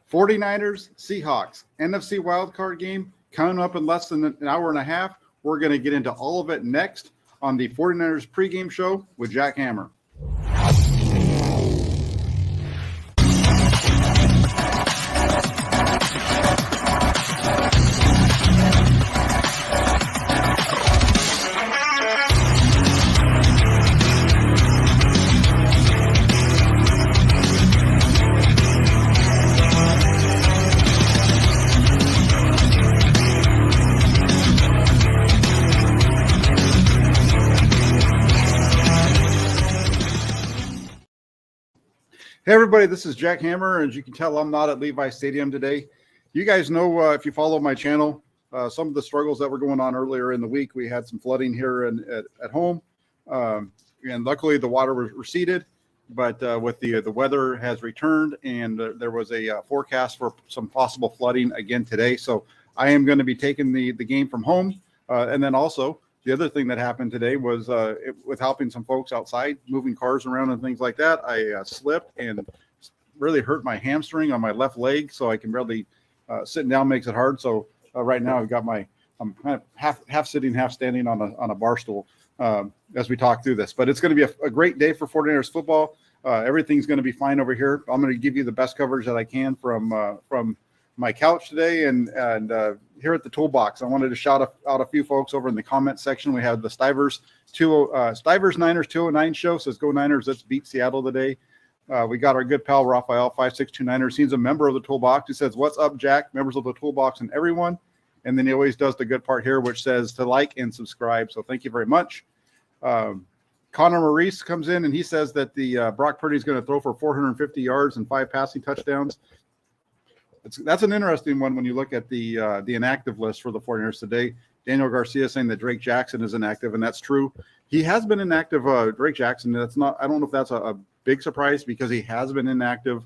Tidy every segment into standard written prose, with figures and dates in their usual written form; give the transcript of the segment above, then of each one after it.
49ers, Seahawks, NFC Wild Card game coming up in less than an hour and a half. We're going to get into all of it next on the 49ers pregame show with Jack Hammer. Hey, everybody, this is Jack Hammer. As you can tell, I'm not at Levi Stadium today. You guys know, if you follow my channel, some of the struggles that were going on earlier in the week. We had some flooding here at home, and luckily the water was receded, but with the weather has returned, and there was a forecast for some possible flooding again today. So I am going to be taking the game from home, and then also the other thing that happened today was with helping some folks outside, moving cars around and things like that, I slipped and really hurt my hamstring on my left leg. So I can really sitting down makes it hard. So right now I'm kind of half sitting, half standing on a bar stool as we talk through this. But it's going to be a great day for 49ers football. Everything's going to be fine over here. I'm going to give you the best coverage that I can from my couch today and here at the toolbox. I wanted to shout out a few folks over in the comment section. We have the Stivers Niners 209 show, says go Niners, let's beat Seattle today. We got our good pal Raphael 5629ers. He's a member of the toolbox. He says, what's up, Jack? Members of the toolbox and everyone. And then he always does the good part here, which says to like and subscribe. So thank you very much. Connor Maurice comes in and he says that the Brock Purdy is going to throw for 450 yards and 5 passing touchdowns. That's an interesting one when you look at the inactive list for the 49ers today. Daniel Garcia saying that Drake Jackson is inactive, and that's true. He has been inactive, Drake Jackson. That's not. I don't know if that's a big surprise because he has been inactive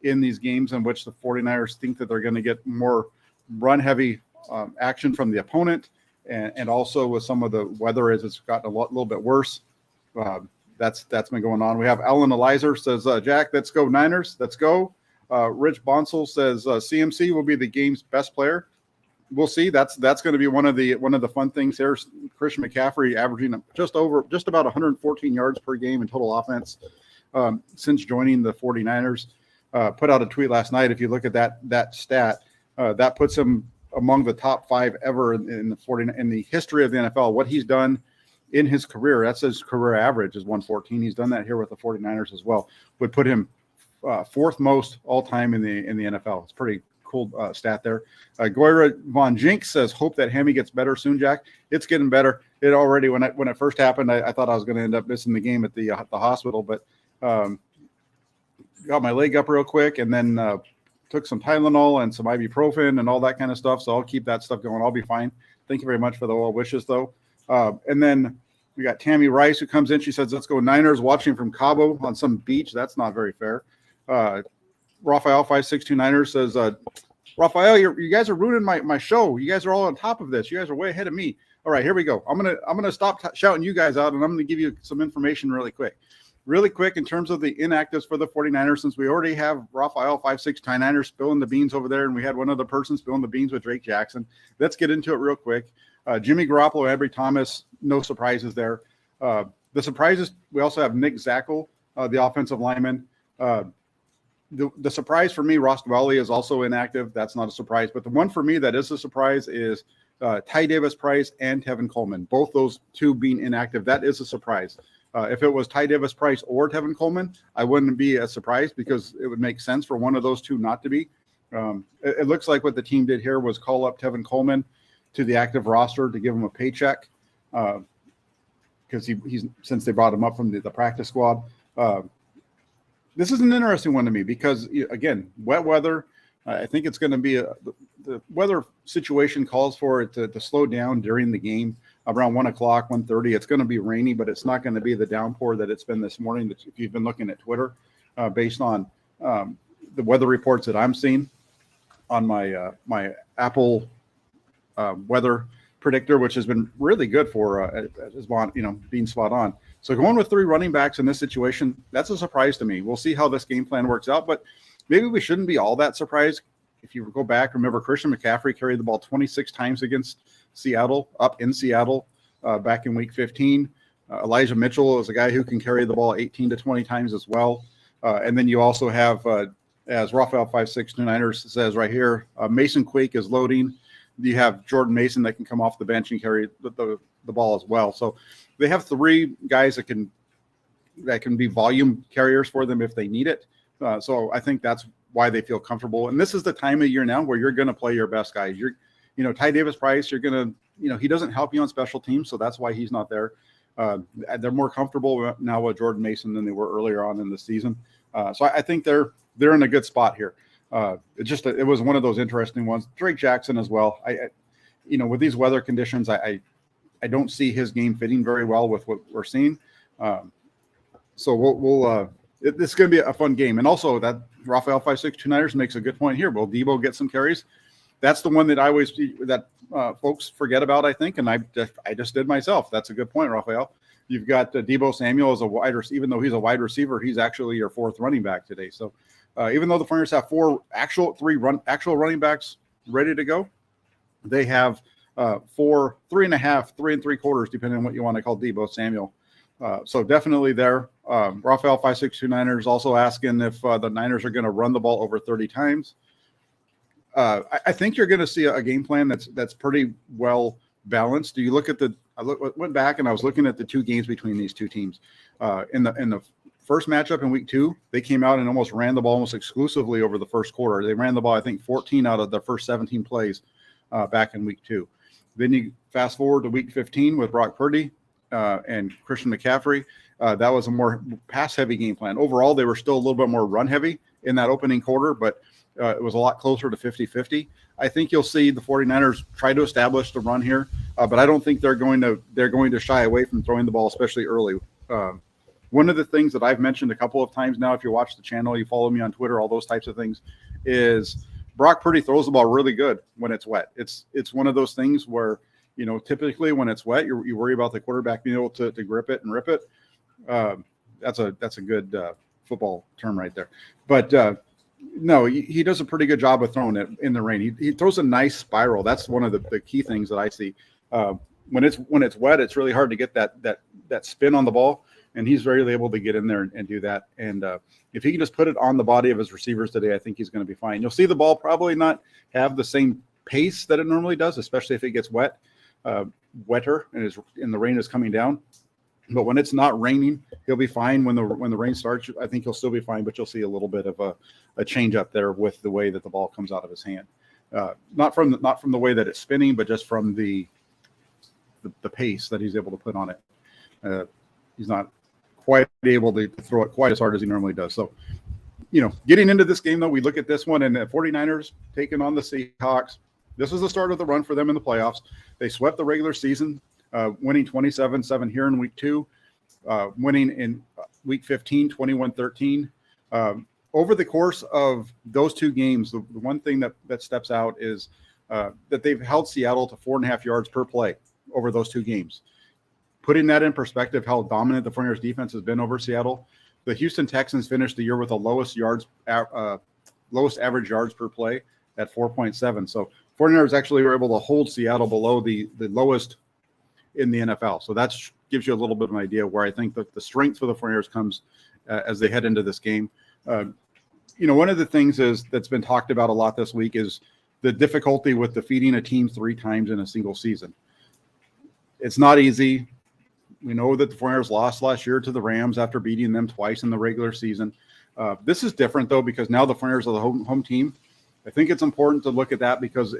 in these games in which the 49ers think that they're going to get more run-heavy action from the opponent, and also with some of the weather as it's gotten a little bit worse. That's been going on. We have Alan Elizer says, Jack, let's go Niners. Let's go. Rich Bonsall says CMC will be the game's best player. We'll see. That's going to be one of the fun things here. Christian McCaffrey averaging just about 114 yards per game in total offense since joining the 49ers. Put out a tweet last night. If you look at that stat, that puts him among the top 5 ever in the history of the NFL. What he's done in his career, that's his career average is 114. He's done that here with the 49ers as well. Would put him 4th most all time in the NFL. It's pretty cool stat there. Goyra Von Jinx says, hope that hammy gets better soon, Jack. It's getting better. It already, when it first happened, I thought I was going to end up missing the game at the hospital, but got my leg up real quick and then took some Tylenol and some ibuprofen and all that kind of stuff. So I'll keep that stuff going. I'll be fine. Thank you very much for the well wishes, though. And then we got Tammy Rice who comes in. She says, let's go Niners, watching from Cabo on some beach. That's not very fair. Raphael 5629ers says, Raphael, you guys are ruining my show. You guys are all on top of this. You guys are way ahead of me. All right, here we go. I'm gonna stop shouting you guys out, and I'm gonna give you some information really quick in terms of the inactives for the 49ers, since we already have Raphael 5629ers spilling the beans over there, and we had one other person spilling the beans with Drake Jackson. Let's get into it real quick. Jimmy Garoppolo, Ambry Thomas, no surprises there. The surprises, we also have Nick Zackel, the offensive lineman. The surprise for me, Ross Dwelly is also inactive. That's not a surprise. But the one for me that is a surprise is Ty Davis-Price and Tevin Coleman. Both those two being inactive, that is a surprise. If it was Ty Davis-Price or Tevin Coleman, I wouldn't be as surprised because it would make sense for one of those two not to be. It looks like what the team did here was call up Tevin Coleman to the active roster to give him a paycheck because he's since they brought him up from the practice squad. This is an interesting one to me because, again, wet weather. I think it's going to be the weather situation calls for it to slow down during the game around 1 o'clock, 1:30. It's going to be rainy, but it's not going to be the downpour that it's been this morning. If you've been looking at Twitter, based on the weather reports that I'm seeing on my Apple weather predictor, which has been really good for being spot on. So going with 3 running backs in this situation, that's a surprise to me. We'll see how this game plan works out. But maybe we shouldn't be all that surprised. If you go back, remember Christian McCaffrey carried the ball 26 times against Seattle, up in Seattle, back in week 15. Elijah Mitchell is a guy who can carry the ball 18 to 20 times as well. And then you also have, as Raphael 5629ers says right here, Mason Quake is loading. You have Jordan Mason that can come off the bench and carry the ball as well. So they have three guys that can be volume carriers for them if they need it. So I think that's why they feel comfortable. And this is the time of year now where you're going to play your best guys. Ty Davis Price, you're going to, he doesn't help you on special teams, so that's why he's not there. They're more comfortable now with Jordan Mason than they were earlier on in the season. So I think they're in a good spot here. It was one of those interesting ones. Drake Jackson as well. With these weather conditions, I don't see his game fitting very well with what we're seeing. So this is going to be a fun game. And also that Raphael 5629ers makes a good point here. Will Debo get some carries? That's the one that folks forget about, I think, and I just did myself. That's a good point, Raphael. You've got Debo Samuel as a wide receiver. Even though he's a wide receiver, he's actually your fourth running back today. So even though the 49ers have three running backs ready to go, they have 4, 3.5, 3 3/4, depending on what you want to call Debo Samuel. So definitely there. Raphael 5629ers also asking if the Niners are going to run the ball over 30 times. I think you're going to see a game plan that's pretty well balanced. Do you look at went back and I was looking at the two games between these two teams. In the first matchup in week 2, they came out and almost ran the ball almost exclusively over the first quarter. They ran the ball, I think, 14 out of their first 17 plays back in week 2. Then you fast forward to week 15 with Brock Purdy and Christian McCaffrey. That was a more pass-heavy game plan. Overall, they were still a little bit more run-heavy in that opening quarter, but it was a lot closer to 50-50. I think you'll see the 49ers try to establish the run here, but I don't think they're going to shy away from throwing the ball, especially early. One of the things that I've mentioned a couple of times now, if you watch the channel, you follow me on Twitter, all those types of things, is Brock Purdy throws the ball really good when it's wet. It's one of those things where, typically when it's wet, you worry about the quarterback being able to grip it and rip it. That's a good football term right there. But no, he does a pretty good job of throwing it in the rain. He throws a nice spiral. That's one of the key things that I see. When it's wet, it's really hard to get that spin on the ball, and he's very able to get in there and do that. And if he can just put it on the body of his receivers today, I think he's going to be fine. You'll see the ball probably not have the same pace that it normally does, especially if it gets wetter and the rain is coming down. But when it's not raining, he'll be fine. When the rain starts, I think he'll still be fine, but you'll see a little bit of a change up there with the way that the ball comes out of his hand. Not from the way that it's spinning, but just from the pace that he's able to put on it. He's not quite able to throw it quite as hard as he normally does. So, getting into this game, though, we look at this one, and the 49ers taking on the Seahawks. This was the start of the run for them in the playoffs. They swept the regular season, winning 27-7 here in week 2, winning in week 15, 21-13. Over the course of those two games, the one thing that steps out is that they've held Seattle to 4.5 yards per play over those two games. Putting that in perspective, how dominant the 49ers defense has been over Seattle, the Houston Texans finished the year with the lowest average yards per play at 4.7. So 49ers actually were able to hold Seattle below the lowest in the NFL. So that gives you a little bit of an idea where I think that the strength for the 49ers comes as they head into this game. One of the things that's been talked about a lot this week is the difficulty with defeating a team 3 times in a single season. It's not easy. We know that the 49ers lost last year to the Rams after beating them twice in the regular season. This is different, though, because now the 49ers are the home team. I think it's important to look at that because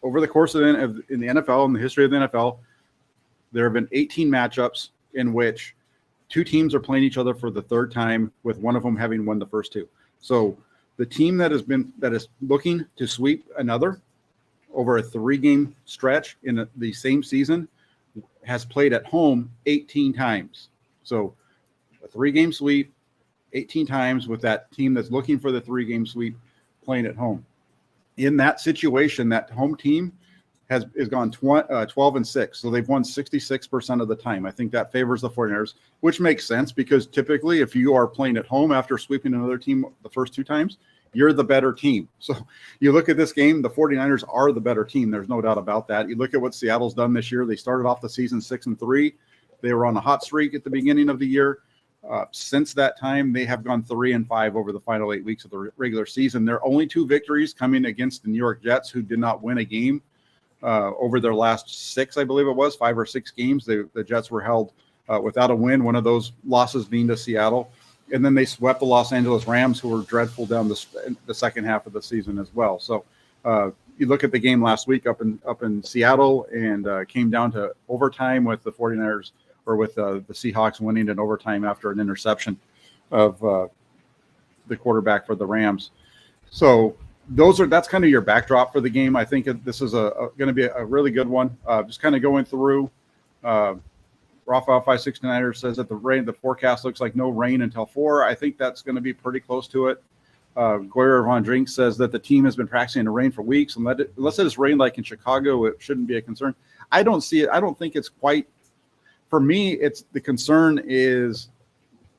over the course in the NFL, in the history of the NFL, there have been 18 matchups in which 2 teams are playing each other for the 3rd time, with one of them having won the first 2. So the team that is looking to sweep another over a 3-game stretch in the same season has played at home 18 times. So a 3-game sweep, 18 times with that team that's looking for the 3-game sweep playing at home. In that situation, that home team has gone 12-6. So they've won 66% of the time. I think that favors the 49ers, which makes sense because typically if you are playing at home after sweeping another team the first 2 times, you're the better team. So you look at this game, the 49ers are the better team. There's no doubt about that. You look at what Seattle's done this year. They started off the season 6-3. They were on a hot streak at the beginning of the year. Since that time, they have gone 3-5 over the final 8 weeks of the regular season. Their only 2 victories coming against the New York Jets, who did not win a game over their last 6, I believe it was, 5 or 6 games. The Jets were held without a win, one of those losses being to Seattle. And then they swept the Los Angeles Rams, who were dreadful down the second half of the season as well. So you look at the game last week up in Seattle, and came down to overtime with the 49ers, or with the Seahawks winning in overtime after an interception of the quarterback for the Rams. So that's kind of your backdrop for the game. I think this is going to be a really good one. Just kind of going through. Rafael 569er says that the forecast looks like no rain until 4. I think that's going to be pretty close to it. Goyer Von Drink says that the team has been practicing in the rain for weeks, and unless it has rained like in Chicago, it shouldn't be a concern. I don't see it. I don't think it's quite. For me, it's the concern is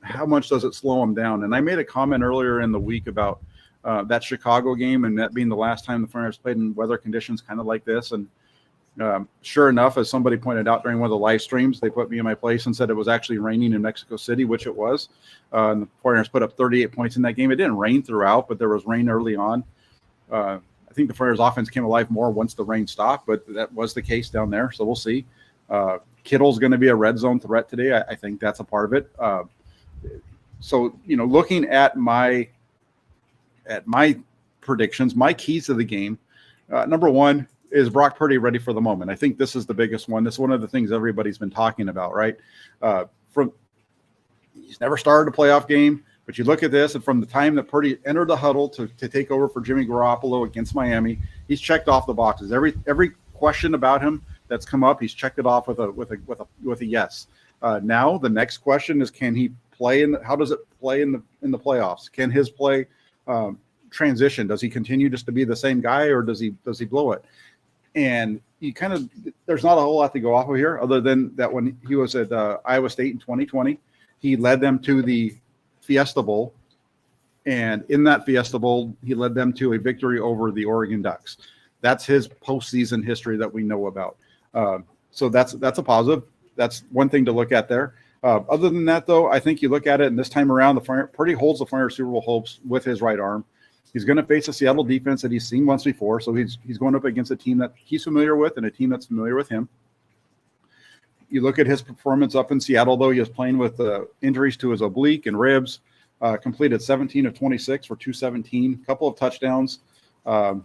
how much does it slow them down? And I made a comment earlier in the week about that Chicago game, and that being the last time the 49ers played in weather conditions kind of like this. And sure enough, as somebody pointed out during one of the live streams, they put me in my place and said it was actually raining in Mexico City, which it was. And the 49ers put up 38 points in that game. It didn't rain throughout, but there was rain early on. I think the 49ers offense came alive more once the rain stopped, but that was the case down there. So we'll see. Kittle's going to be a red zone threat today. I think that's a part of it. So, looking at my predictions, my keys to the game, number one, is Brock Purdy ready for the moment? I think this is the biggest one. This is one of the things everybody's been talking about, right? He's never started a playoff game, but you look at this, and from the time that Purdy entered the huddle to take over for Jimmy Garoppolo against Miami, he's checked off the boxes. Every question about him that's come up, he's checked it off with a yes. Now the next question is, can he play how does it play in the playoffs? Can his play transition? Does he continue just to be the same guy, or does he blow it? And there's not a whole lot to go off of here, other than that when he was at Iowa State in 2020, he led them to the Fiesta Bowl. And in that Fiesta Bowl, he led them to a victory over the Oregon Ducks. That's his postseason history that we know about. So that's a positive. That's one thing to look at there. Other than that, though, I think you look at it, and this time around, Purdy holds the 49ers Super Bowl hopes with his right arm. He's going to face a Seattle defense that he's seen once before, so he's going up against a team that he's familiar with and a team that's familiar with him. You look at his performance up in Seattle, though, he was playing with injuries to his oblique and ribs, completed 17 of 26 for 217, a couple of touchdowns. And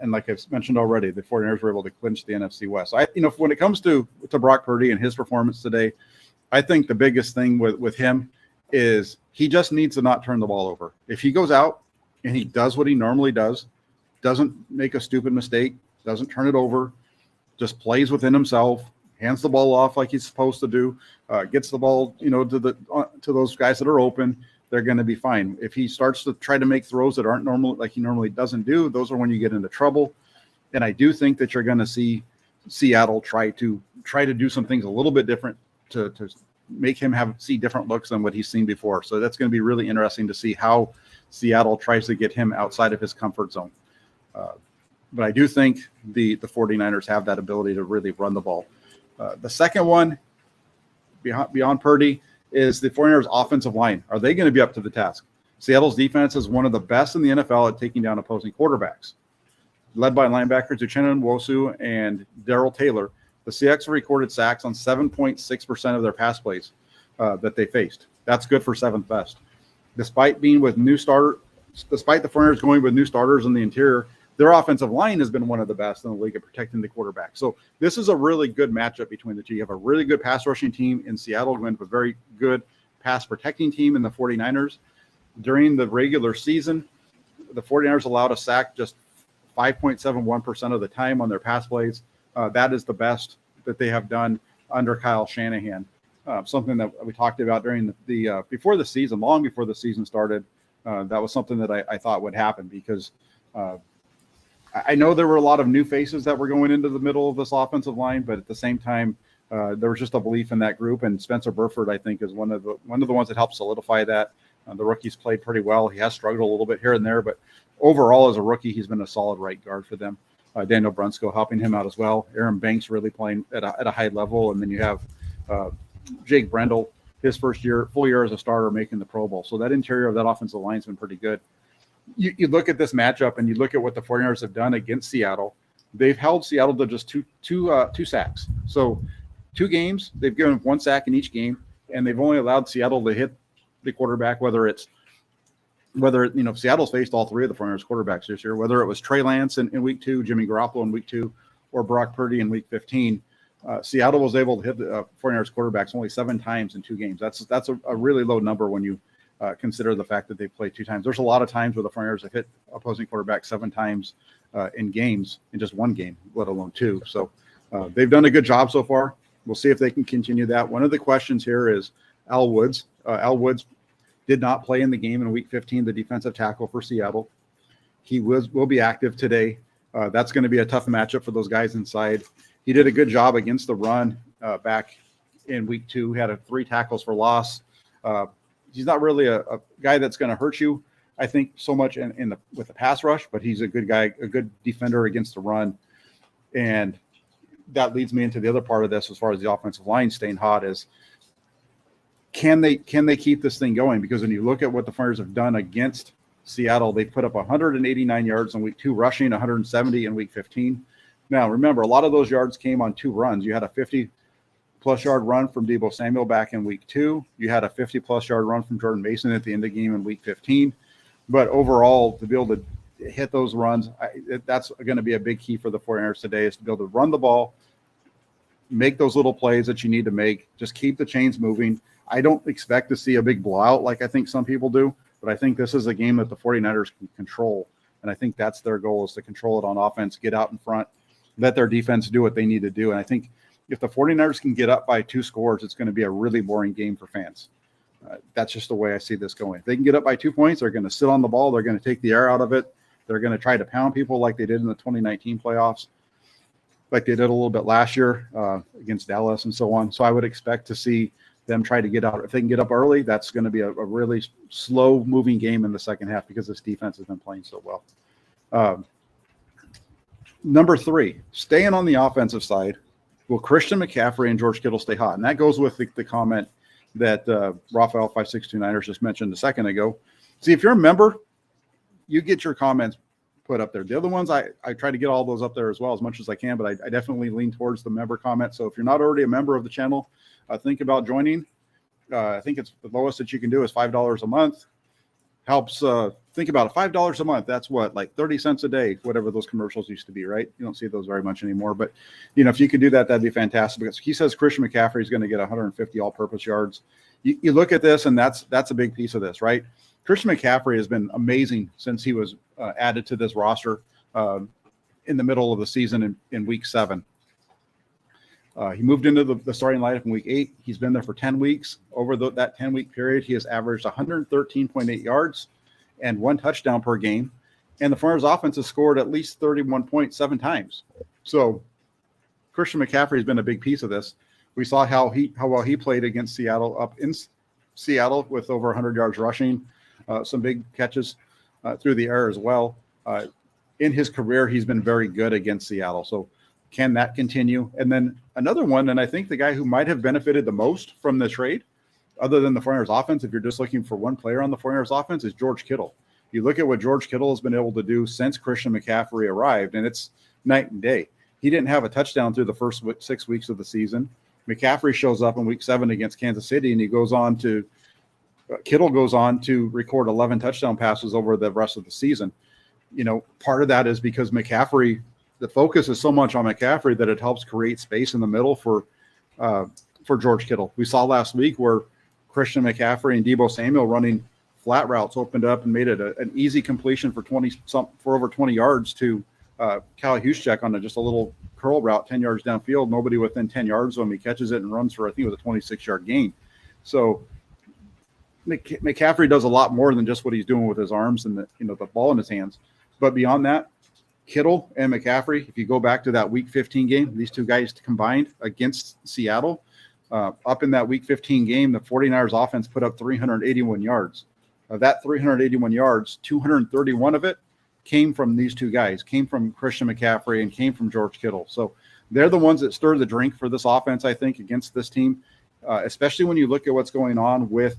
like I've mentioned already, the 49ers were able to clinch the NFC West. When it comes to Brock Purdy and his performance today, I think the biggest thing with him is he just needs to not turn the ball over. If he goes out and he does what he normally does, doesn't make a stupid mistake, doesn't turn it over, just plays within himself, hands the ball off like he's supposed to do, gets the ball, to those guys that are open, they're going to be fine. If he starts to try to make throws that aren't normal, like he normally doesn't do, those are when you get into trouble. And I do think that you're going to see Seattle try to do some things a little bit different to make him see different looks than what he's seen before. So that's going to be really interesting to see how Seattle tries to get him outside of his comfort zone. But I do think the 49ers have that ability to really run the ball. The second one, beyond Purdy, is the 49ers offensive line. Are they going to be up to the task? Seattle's defense is one of the best in the NFL at taking down opposing quarterbacks. Led by linebackers Uchenna Nwosu and Darrell Taylor, the Seahawks recorded sacks on 7.6% of their pass plays that they faced. That's good for seventh best. Despite the 49ers going with new starters in the interior, their offensive line has been one of the best in the league at protecting the quarterback. So this is a really good matchup between the two. You have a really good pass rushing team in Seattle going with a very good pass protecting team in the 49ers. During the regular season, the 49ers allowed a sack just 5.71% of the time on their pass plays. That is the best that they have done under Kyle Shanahan. Something that we talked about during the before the season, long before the season started. That was something that I thought would happen because I know there were a lot of new faces that were going into the middle of this offensive line, but at the same time, there was just a belief in that group. And Spencer Burford, I think, is one of the ones that helped solidify that. The rookie's played pretty well. He has struggled a little bit here and there, but overall as a rookie, he's been a solid right guard for them. Daniel Brunskill helping him out as well. Aaron Banks really playing at a high level. And then you have Jake Brendel, his first full year as a starter, making the Pro Bowl. So that interior of that offensive line's been pretty good. You look at this matchup and you look at what the 49ers have done against Seattle. They've held Seattle to just two sacks. So 2 games, they've given 1 sack in each game, and they've only allowed Seattle to hit the quarterback, whether Seattle's faced all 3 of the 49ers quarterbacks this year, whether it was Trey Lance in week 2, Jimmy Garoppolo in week 2, or Brock Purdy in week 15. Seattle was able to hit the 49ers quarterbacks only 7 times in 2 games. That's a really low number when you consider the fact that they played 2 times. There's a lot of times where the 49ers have hit opposing quarterbacks 7 times in games, in just 1 game, let alone 2. So they've done a good job so far. We'll see if they can continue that. One of the questions here is Al Woods. Al Woods did not play in the game in week 15, the defensive tackle for Seattle. He will be active today. That's going to be a tough matchup for those guys inside. He did a good job against the run back in week 2. He had 3 tackles for loss. He's not really a guy that's going to hurt you, I think, so much with the pass rush, but he's a good guy, a good defender against the run. And that leads me into the other part of this as far as the offensive line staying hot is, can they keep this thing going? Because when you look at what the 49ers have done against Seattle, they put up 189 yards in week 2, rushing 170 in week 15. Now, remember, a lot of those yards came on 2 runs. You had a 50-plus yard run from Deebo Samuel back in week 2. You had a 50-plus yard run from Jordan Mason at the end of the game in week 15. But overall, to be able to hit those runs, that's going to be a big key for the 49ers today, is to be able to run the ball, make those little plays that you need to make, just keep the chains moving. I don't expect to see a big blowout like I think some people do, but I think this is a game that the 49ers can control. And I think that's their goal, is to control it on offense, get out in front, let their defense do what they need to do. And I think if the 49ers can get up by 2 scores, it's going to be a really boring game for fans. That's just the way I see this going. If they can get up by 2 points, they're going to sit on the ball. They're going to take the air out of it. They're going to try to pound people like they did in the 2019 playoffs, like they did a little bit last year against Dallas and so on. So I would expect to see them try to get out. If they can get up early, that's going to be a really slow-moving game in the second half because this defense has been playing so well. Number 3, staying on the offensive side, will Christian McCaffrey and George Kittle stay hot? And that goes with the comment that Raphael 5629ers just mentioned a second ago. See, if you're a member, you get your comments put up there. The other ones, I try to get all those up there as well as much as I can, but I definitely lean towards the member comment. So if you're not already a member of the channel, think about joining. I think it's the lowest that you can do is $5 a month. Helps. Think about it, $5 a month. That's what, like 30 cents a day, whatever those commercials used to be, right? You don't see those very much anymore. But, if you could do that, that'd be fantastic. Because he says Christian McCaffrey is going to get 150 all-purpose yards. You look at this, and that's a big piece of this, right? Christian McCaffrey has been amazing since he was added to this roster in the middle of the season in week 7. He moved into the starting lineup in week 8. He's been there for 10 weeks. Over that 10-week period, he has averaged 113.8 yards and 1 touchdown per game. And the 49ers offense has scored at least 31.7 times. So Christian McCaffrey has been a big piece of this. We saw how well he played against Seattle, up in Seattle with over 100 yards rushing, some big catches through the air as well. In his career, he's been very good against Seattle. So can that continue? And then another one, and I think the guy who might have benefited the most from the trade, other than the 49ers offense, if you're just looking for one player on the 49ers offense, is George Kittle. You look at what George Kittle has been able to do since Christian McCaffrey arrived, and it's night and day. He didn't have a touchdown through the first 6 weeks of the season. McCaffrey shows up in week 7 against Kansas City, and Kittle goes on to record 11 touchdown passes over the rest of the season. Part of that is because McCaffrey, the focus is so much on McCaffrey that it helps create space in the middle for George Kittle. We saw last week where Christian McCaffrey and Deebo Samuel running flat routes opened up and made it an easy completion for over 20 yards to Kyle Juszczyk on just a little curl route 10 yards downfield. Nobody within 10 yards of him. He catches it and runs for, I think it was a 26-yard gain. So McCaffrey does a lot more than just what he's doing with his arms and the ball in his hands. But beyond that, Kittle and McCaffrey, if you go back to that week 15 game, these two guys combined against Seattle, up in that week 15 game, the 49ers offense put up 381 yards. Of that 381 yards, 231 of it came from these two guys, came from Christian McCaffrey and came from George Kittle. So they're the ones that stir the drink for this offense, I think, against this team, especially when you look at what's going on with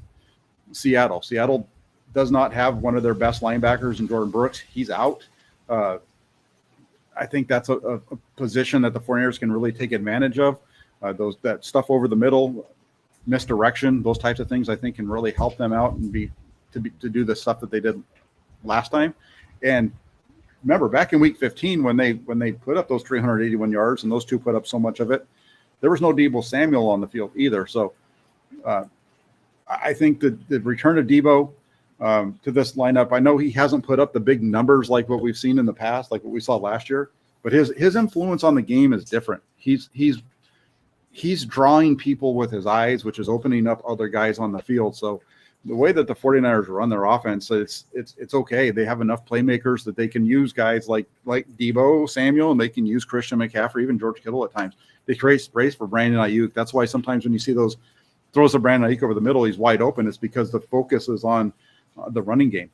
Seattle. Seattle does not have one of their best linebackers in Jordan Brooks. He's out. I think that's a position that the 49ers can really take advantage of. That stuff over the middle, misdirection, those types of things, I think, can really help them out and to do the stuff that they did last time. And remember, back in Week 15, when they put up those 381 yards and those two put up so much of it, there was no Deebo Samuel on the field either. So I think that the return of Deebo to this lineup, I know he hasn't put up the big numbers like what we've seen in the past, like what we saw last year, but his influence on the game is different. He's drawing people with his eyes, which is opening up other guys on the field. So the way that the 49ers run their offense, it's okay. They have enough playmakers that they can use guys like Deebo Samuel, and they can use Christian McCaffrey, even George Kittle at times. They create space for Brandon Ayuk. That's why sometimes when you see those throws of Brandon Ayuk over the middle, he's wide open. It's because the focus is on the running game.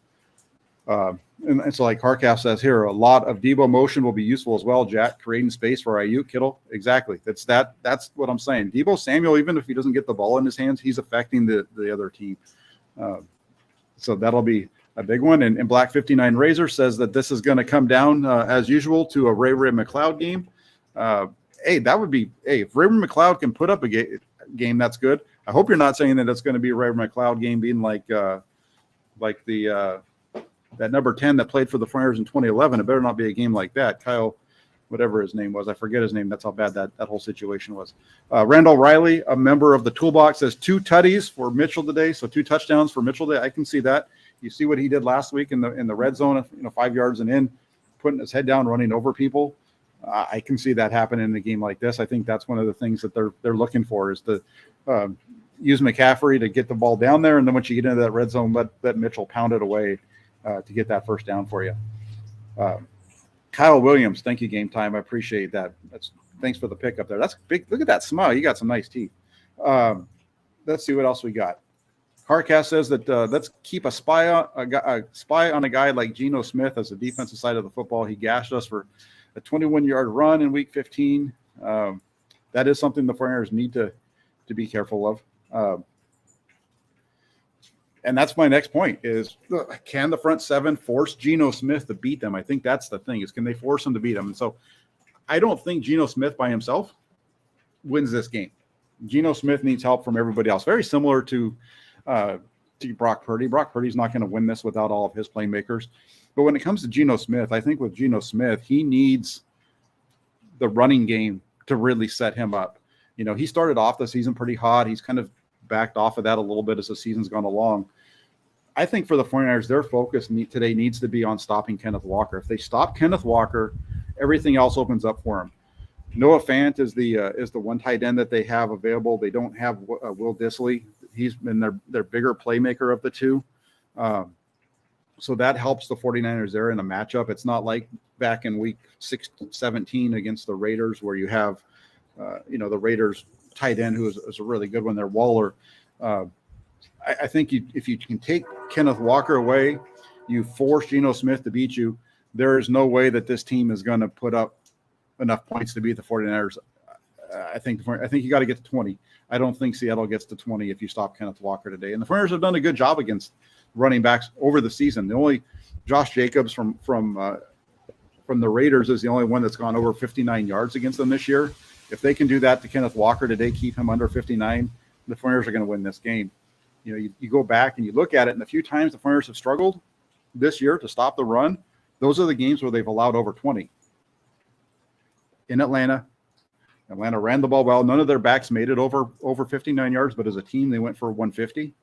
And so like Carcass says here, a lot of Deebo motion will be useful as well, Jack, creating space for Ayuk, Kittle. Exactly. That's what I'm saying. Deebo Samuel, even if he doesn't get the ball in his hands, he's affecting the other team. So that'll be a big one. And Black 59 Razor says that this is going to come down as usual to a Ray McLeod game. If Ray McLeod can put up a game, that's good. I hope you're not saying that it's going to be a Ray McLeod game being like the that number 10 that played for the 49ers in 2011. It better not be a game like that. Kyle, whatever his name was, I forget his name. That's how bad that whole situation was. Randall Riley, a member of the Toolbox, says 2 tutties for Mitchell today. So 2 touchdowns for Mitchell today. I can see that. You see what he did last week in the red zone, 5 yards and in, putting his head down, running over people. I can see that happen in a game like this. I think that's one of the things that they're looking for is to use McCaffrey to get the ball down there, and then once you get into that red zone, let Mitchell pound it away to get that first down for you. Kyle Williams, thank you, Game Time. I appreciate that. Thanks for the pick up there. That's big. Look at that smile. You got some nice teeth. Let's see what else we got. Carcast says that let's keep a spy on a guy like Geno Smith as the defensive side of the football. He gashed us for a 21-yard run in Week 15. That is something the 49ers need to be careful of. And that's my next point is, can the front seven force Geno Smith to beat them? I think that's the thing is, can they force him to beat them? And so I don't think Geno Smith by himself wins this game. Geno Smith needs help from everybody else. Very similar to Brock Purdy. Brock Purdy's not going to win this without all of his playmakers. But when it comes to Geno Smith, I think with Geno Smith, he needs the running game to really set him up. He started off the season pretty hot. He's kind of backed off of that a little bit as the season's gone along. I think for the 49ers, their focus today needs to be on stopping Kenneth Walker. If they stop Kenneth Walker, everything else opens up for him. Noah Fant is the one tight end that they have available. They don't have Will Dissly. He's been their bigger playmaker of the two. So that helps the 49ers there in a matchup. It's not like back in Week 17 against the Raiders where you have, the Raiders tight end who is a really good one there, Waller. I think if you can take Kenneth Walker away, you force Geno Smith to beat you, there is no way that this team is going to put up enough points to beat the 49ers. I think you got to get to 20. I don't think Seattle gets to 20 if you stop Kenneth Walker today. And the 49ers have done a good job against running backs over the season. The only Josh Jacobs from the Raiders is the only one that's gone over 59 yards against them this year. If they can do that to Kenneth Walker today, keep him under 59, the 49ers are going to win this game. You go back and you look at it, and the few times the 49ers have struggled this year to stop the run, those are the games where they've allowed over 20. In Atlanta ran the ball well. None of their backs made it over 59 yards, but as a team, they went for 150.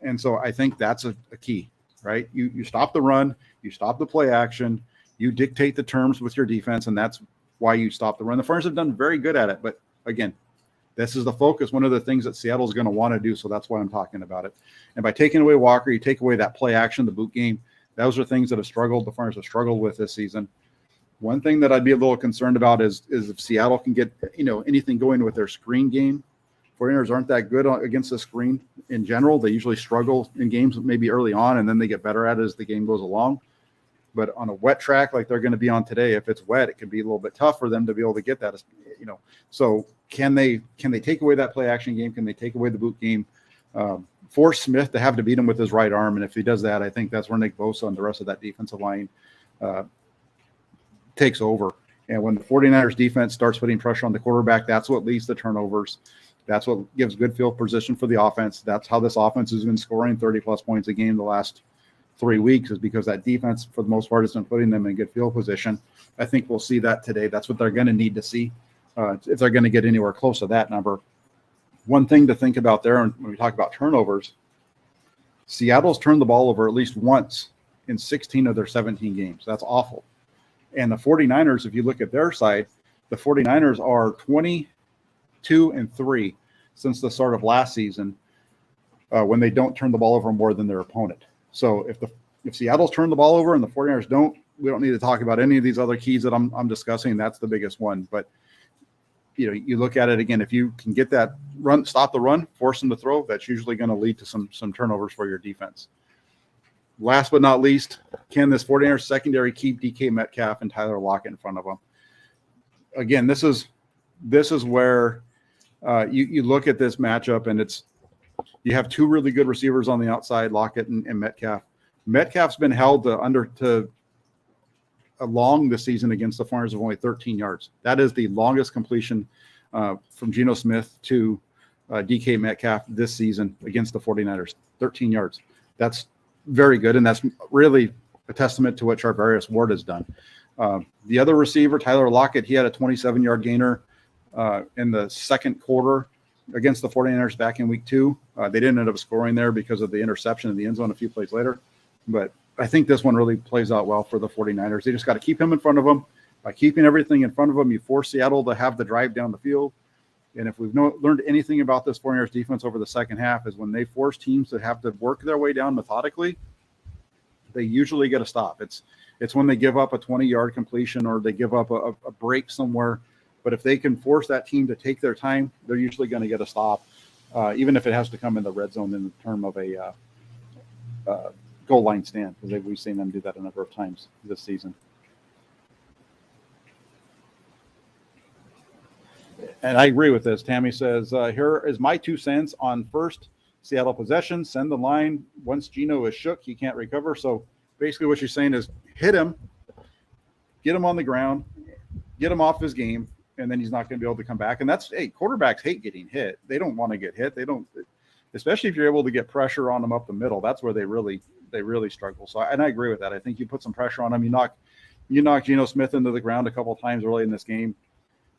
And so I think that's a key, right? You stop the run, you stop the play action, you dictate the terms with your defense, and that's why you stop the run. The 49ers have done very good at it, but again, this is the focus, one of the things that Seattle is going to want to do, so that's why I'm talking about it. And by taking away Walker, you take away that play action, the boot game. Those are things that the 49ers have struggled with this season. One thing that I'd be a little concerned about is if Seattle can get anything going with their screen game, 49ers aren't that good against the screen in general. They usually struggle in games maybe early on, and then they get better at it as the game goes along. But on a wet track like they're going to be on today, if it's wet, it can be a little bit tough for them to be able to get that. So can they take away that play action game? Can they take away the boot game? Force Smith to have to beat him with his right arm, and if he does that, I think that's where Nick Bosa and the rest of that defensive line takes over. And when the 49ers defense starts putting pressure on the quarterback, that's what leads to turnovers. That's what gives good field position for the offense. That's how this offense has been scoring 30-plus points a game the last 3 weeks, is because that defense, for the most part, has been putting them in good field position. I think we'll see that today. That's what they're going to need to see if they're going to get anywhere close to that number. One thing to think about there, when we talk about turnovers, Seattle's turned the ball over at least once in 16 of their 17 games. That's awful. And the 49ers, if you look at their side, the 49ers are 22-3 since the start of last season when they don't turn the ball over more than their opponent. So if Seattle's turned the ball over and the 49ers don't, we don't need to talk about any of these other keys that I'm discussing. That's the biggest one. But you look at it again, if you can get that run, stop the run, force them to throw, that's usually going to lead to some turnovers for your defense. Last but not least, can this 49ers secondary keep DK Metcalf and Tyler Lockett in front of them? Again, this is where you look at this matchup, and you have two really good receivers on the outside, Lockett and Metcalf. Metcalf's been held along the season against the 49ers of only 13 yards. That is the longest completion from Geno Smith to DK Metcalf this season against the 49ers, 13 yards. That's very good, and that's really a testament to what Charvarius Ward has done. The other receiver, Tyler Lockett, he had a 27-yard gainer in the second quarter against the 49ers back in week 2. They didn't end up scoring there because of the interception in the end zone a few plays later. But I think this one really plays out well for the 49ers. They just got to keep him in front of them. By keeping everything in front of them, you force Seattle to have the drive down the field. And if we've learned anything about this 49ers defense over the second half, is when they force teams to have to work their way down methodically, they usually get a stop. It's when they give up a 20-yard completion or they give up a break somewhere. But if they can force that team to take their time, they're usually going to get a stop, even if it has to come in the red zone in the term of a goal line stand, because we've seen them do that a number of times this season. And I agree with this. Tammy says, here is my 2 cents on first Seattle possession. Send the line. Once Geno is shook, he can't recover. So basically what you're saying is hit him, get him on the ground, get him off his game, and then he's not going to be able to come back. And quarterbacks hate getting hit. They don't want to get hit. They don't, especially if you're able to get pressure on them up the middle. That's where they really struggle. So, and I agree with that. I think you put some pressure on them. You knock Geno Smith into the ground a couple of times early in this game.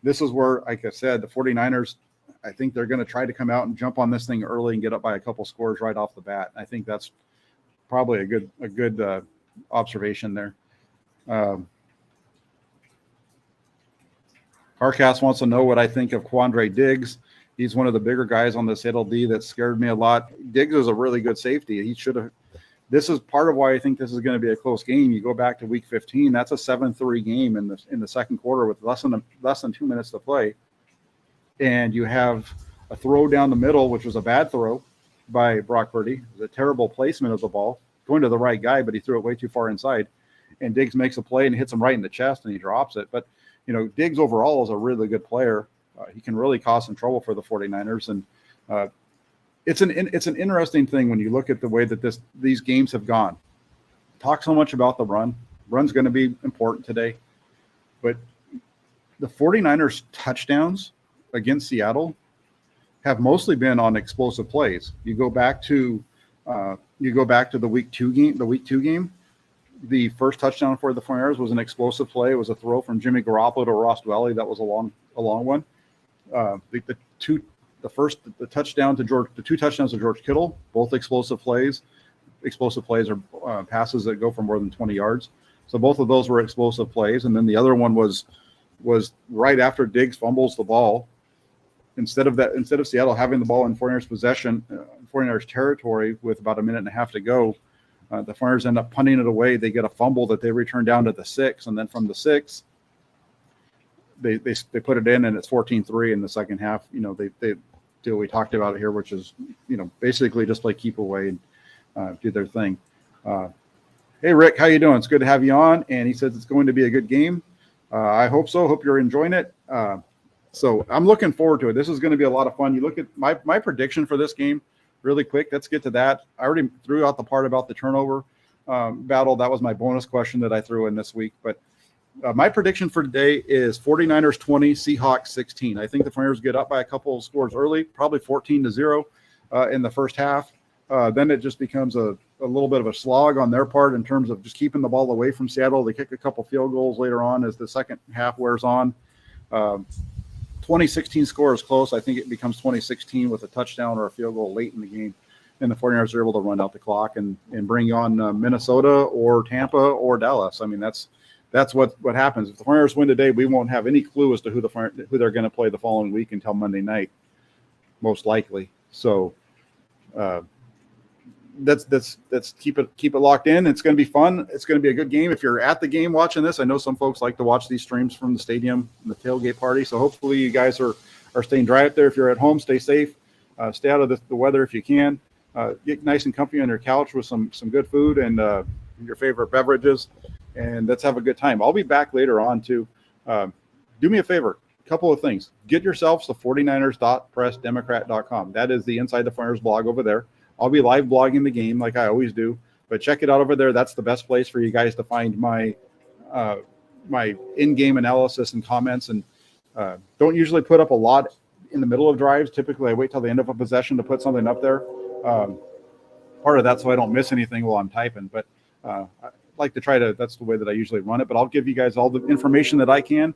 This is where, like I said, the 49ers, I think they're going to try to come out and jump on this thing early and get up by a couple scores right off the bat. I think that's probably a good observation there. Carcass wants to know what I think of Quandre Diggs. He's one of the bigger guys on this Seattle D that scared me a lot. Diggs is a really good safety. He should have. This is part of why I think this is going to be a close game. You go back to week 15. That's a 7-3 game in the second quarter with less than 2 minutes to play, and you have a throw down the middle, which was a bad throw by Brock Purdy. It was a terrible placement of the ball, going to the right guy, but he threw it way too far inside. And Diggs makes a play and hits him right in the chest, and he drops it. But Diggs overall is a really good player. He can really cause some trouble for the 49ers, and it's an interesting thing when you look at the way that these games have gone. Talk so much about the run. Run's going to be important today, but the 49ers touchdowns against Seattle have mostly been on explosive plays. You go back to the week 2 game. The first touchdown for the 49ers was an explosive play. It was a throw from Jimmy Garoppolo to Ross Dwelly. That was a long one. The two touchdowns to George Kittle, both explosive plays. Explosive plays are passes that go for more than 20 yards. So both of those were explosive plays. And then the other one was right after Diggs fumbles the ball. Instead of Seattle having the ball in 49ers possession, 49ers territory with about a minute and a half to go, the 49ers end up punting it away. They get a fumble that they return down to the 6, and then from the 6, they put it in, and it's 14-3 in the second half. deal we talked about here, which is, basically just play keep away and do their thing. Hey, Rick, how you doing? It's good to have you on. And he says it's going to be a good game. I hope so. Hope you're enjoying it. So I'm looking forward to it. This is going to be a lot of fun. You look at my prediction for this game really quick. Let's get to that. I already threw out the part about the turnover battle. That was my bonus question that I threw in this week. But my prediction for today is 49ers 20, Seahawks 16. I think the 49ers get up by a couple of scores early, probably 14-0 in the first half. Then it just becomes a little bit of a slog on their part in terms of just keeping the ball away from Seattle. They kick a couple field goals later on as the second half wears on. 2016 score is close. I think it becomes 2016 with a touchdown or a field goal late in the game. And the 49ers are able to run out the clock and bring on Minnesota or Tampa or Dallas. I mean, that's what happens. If the 49ers win today, we won't have any clue as to who they're going to play the following week until Monday night, most likely. So that's keep it locked in. It's going to be fun. It's going to be a good game. If you're at the game watching this, I know some folks like to watch these streams from the stadium and the tailgate party. So hopefully you guys are staying dry up there. If you're at home, stay safe. Stay out of the weather if you can. Get nice and comfy on your couch with some good food and your favorite beverages, and let's have a good time. I'll be back later on too. Do me a favor, a couple of things. Get yourselves to 49ers.pressdemocrat.com. That is the Inside the 49ers blog over there. I'll be live blogging the game like I always do, but check it out over there. That's the best place for you guys to find my in-game analysis and comments. And don't usually put up a lot in the middle of drives. Typically, I wait till the end of a possession to put something up there. Part of that so I don't miss anything while I'm typing. But I like to that's the way that I usually run it. But I'll give you guys all the information that I can,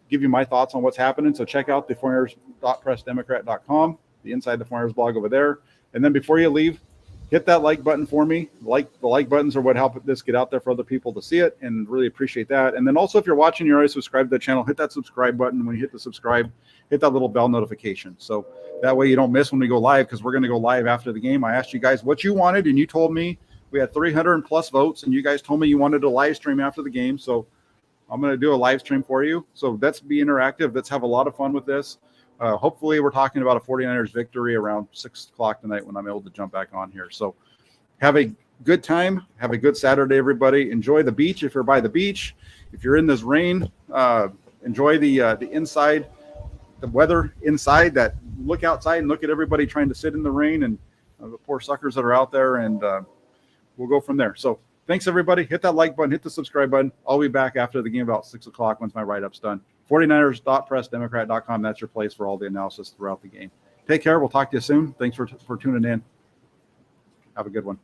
give you my thoughts on what's happening. So check out the 49ers.pressdemocrat.com, the Inside the 49ers blog over there. And then before you leave, hit that like button for me. The like buttons are what help this get out there for other people to see it, and really appreciate that. And then also, if you're watching, you're already subscribed to the channel, hit that subscribe button. When you hit the subscribe, hit that little bell notification. So that way you don't miss when we go live, because we're going to go live after the game. I asked you guys what you wanted, and you told me we had 300 plus votes, and you guys told me you wanted a live stream after the game. So I'm going to do a live stream for you. So let's be interactive. Let's have a lot of fun with this. Hopefully we're talking about a 49ers victory around 6 o'clock tonight when I'm able to jump back on here. So have a good time. Have a good Saturday, everybody. Enjoy the beach if you're by the beach. If you're in this rain, enjoy the inside, the weather inside. That look outside and look at everybody trying to sit in the rain and the poor suckers that are out there, and we'll go from there. So thanks, everybody. Hit that like button. Hit the subscribe button. I'll be back after the game about 6 o'clock once my write-up's done. 49ers.pressdemocrat.com. That's your place for all the analysis throughout the game. Take care. We'll talk to you soon. Thanks for tuning in. Have a good one.